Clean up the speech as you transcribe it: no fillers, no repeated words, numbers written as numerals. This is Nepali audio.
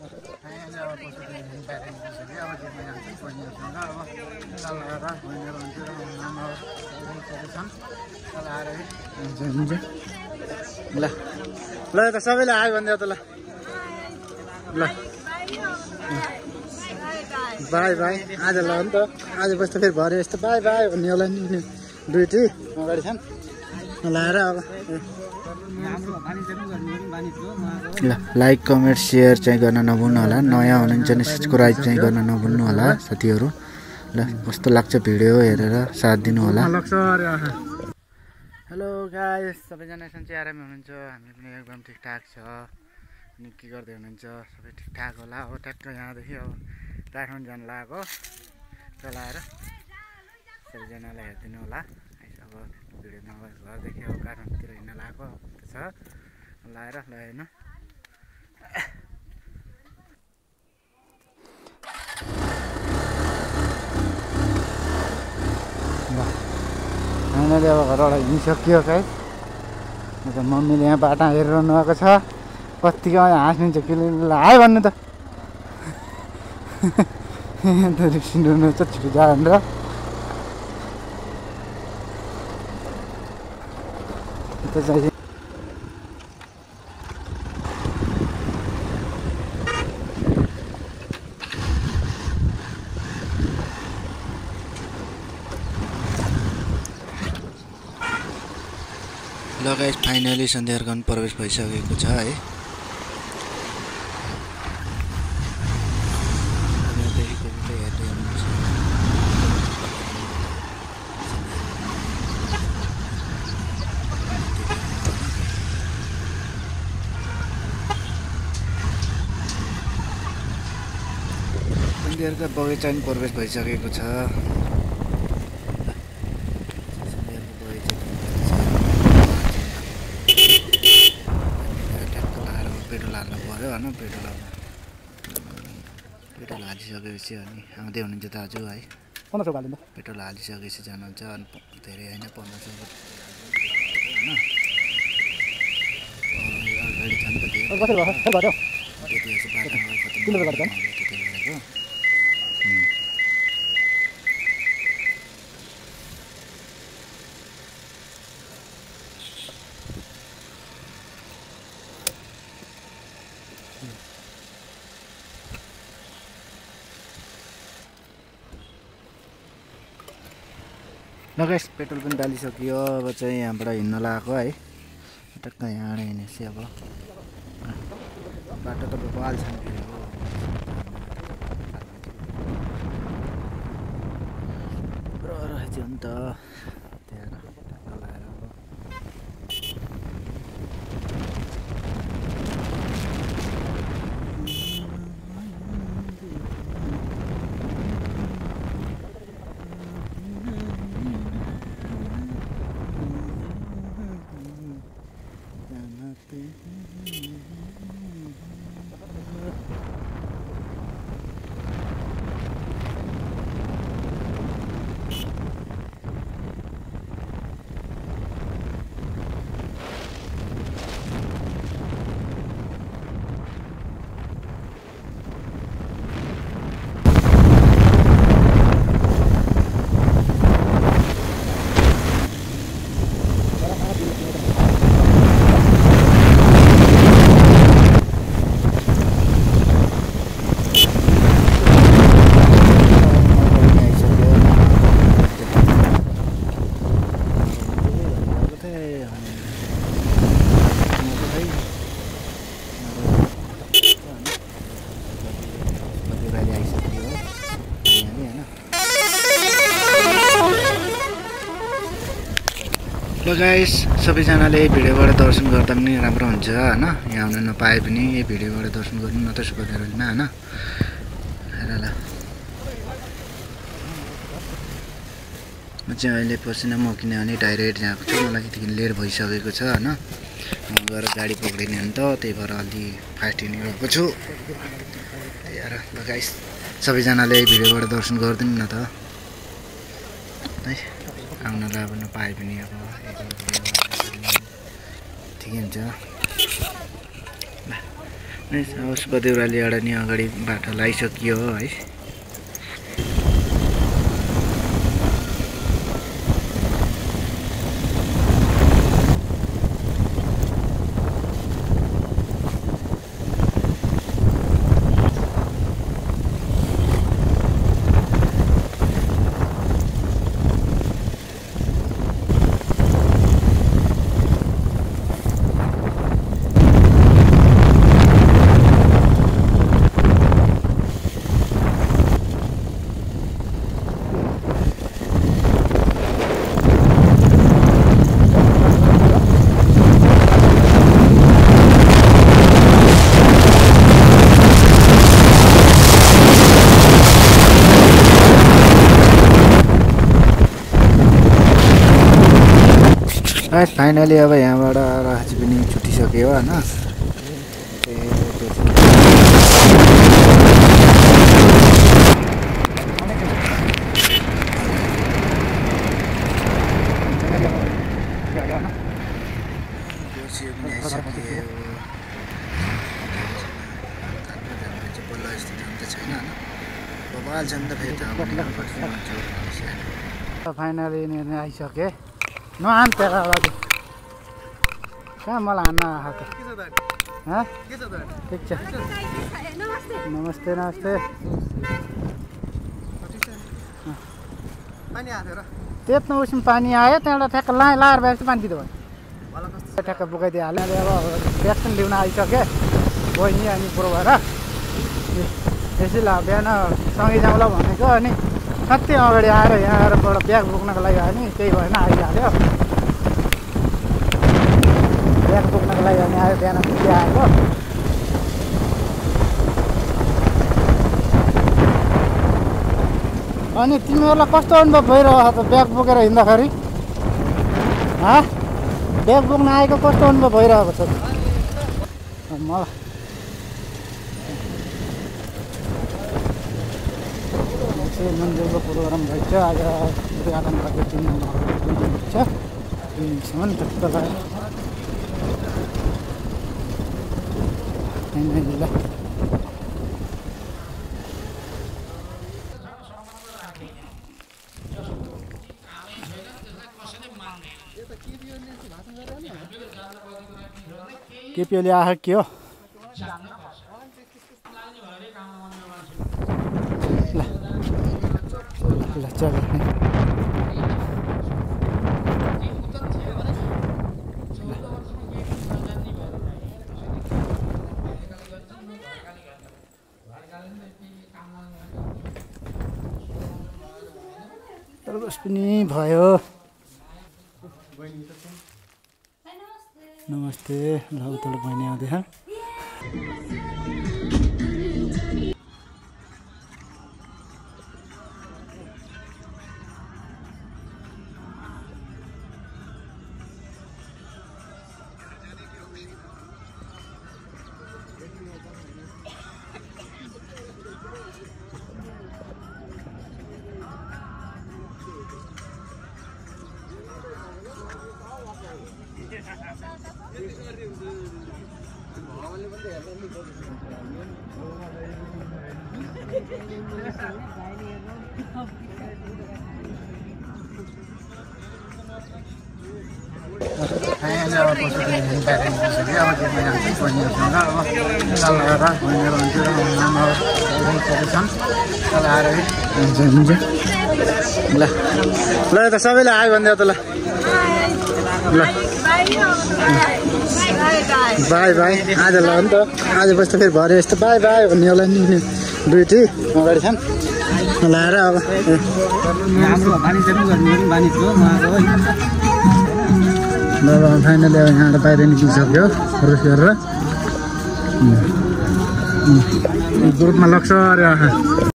ल ल त सबैले आयो भन्दै त ल ल बाई बाई आज ल नि त आज बस्दा फेरि भरे यस्तो बाई बाई भन्ने होला नि दुईटी अगाडि छन् लाएर अब ल लाइक कमेन्ट सेयर चाहिँ गर्न नभुल्नु होला नयाँ हुनुहुन्छ भने सब्सक्राइब चाहिँ गर्न नभुल्नु होला साथीहरू ल कस्तो लाग्छ भिडियो हेरेर साथ दिनु होला हेलो गाइस सबैजना सन्चै आरामै हुनुहुन्छ हामी पनि एकदम ठिकठाक छ अनि के गर्दै हुनुहुन्छ सबै ठिकठाक होला अब ट्याक्क यहाँदेखि अब काठमाडौँ जानु लागेको चलाएर सबैजनालाई हेरिदिनु होला अब भिडियो नभए घरदेखि अब काठमाडौँतिर हिँड्न लागेको छ लाएर ल हेर्नु हामीले अब घरबाट हिँडिसक्यो खै मम्मीले यहाँ बाटो हेरिरहनु भएको छ कत्तिको हाँस्नुहुन्छ कि ल आयो भन्नु त रिसिनु छ छिटो जा भनेर ल गाइस फाइनली सन्ध्यार्गन प्रवेश भइसकेको छ है सन्ध्यार्का बगैँचा पनि प्रवेश भइसकेको छ पेट्रोल हालिसकेपछि अनि आउँदै हुनुहुन्छ दाजु है 1500 हालिन्छ पेट्रोल हालिसकेपछि जानुहुन्छ अनि धेरै होइन 1500 ल गाइस पेट्रोल पनि डालिसक्यो अब चाहिँ यहाँबाट हिँड्न लागेको है टक्क यहाँ हिँडेपछि अब बाटो त बवाल छ नि रहेछ नि त त्यहाँ लाएर अब ल गाइस सबैजनाले भिडियोबाट दर्शन गर्दा पनि राम्रो हुन्छ हैन यहाँ आउन नपाए पनि यो भिडियोबाट दर्शन गर्नु न त सुखदेरलमा हैन हेर ल म चाहिँ अहिले पसिना मकिने अनि डाइरेक्ट यहाँको छु मलाई यतिकै लेट भइसकेको छ हैन म गएर गाडी पक्रिने हो नि त त्यही भएर अलि फास्ट हिँड्ने भएको छु यार ल गाइस सबैजनाले भिडियोबाट दर्शन गर्दिनु न त है आउन लाग्न पाए पनि अब ठिकै हुन्छ उसको देउराली एउटा नि अगाडि बाटो लगाइसकियो है। फाइनली अब यहाँबाट राज पनि छुटिसक्यो होइन। फाइनली आइसके नआन तेरा कहाँ मलाई हान्न आएको ठिक छ। नमस्ते नमस्ते। त्यत्रो उसमा पानी आयो त्यहाँबाट ठ्याक्क लाएर भएर चाहिँ पानी दिँदो भयो ठ्याक्क बोकाइदिइहाल्यो। अब भ्याक्सिन लिन आइसकेँ बहिनी अनि बुढो भएर यसैले बिहान सँगै जाउँला भनेको अनि कति अगाडि आएर यहाँबाट ब्याग बोक्नको लागि आयो नि केही भएन आइहाल्यो। ब्याग बोक्नको लागि अनि आयो बिहान पुग्दै आएको। अनि तिमीहरूलाई कस्तो अनुभव भइरहेको छ ब्याग बोकेर हिँड्दाखेरि? ब्याग बोक्न आएको कस्तो अनुभव भइरहेको छ? मलाई मन्दिरको प्रोग्राम भइन्छ आज उद्घाटन गरेको 3 छ 3सम्म जस्तो लाग्यो। केपिओले आएको के हो ल चल तरबस पनि भयो। नमस्ते ल उता बहिनी आउँदैछ। ल त सबैले आयो भन्दै त ल ल बाई बाई आज ल नि त आज बस्दा फेरि भरे यस्तो बाई बाई भन्ने होला नि दुईटी अगाडि छन् लाएर अब ल फाइनली अब यहाँबाट बाहिर निस्किसक्यो रुस गरेर ग्रुपमा लग्छ अरे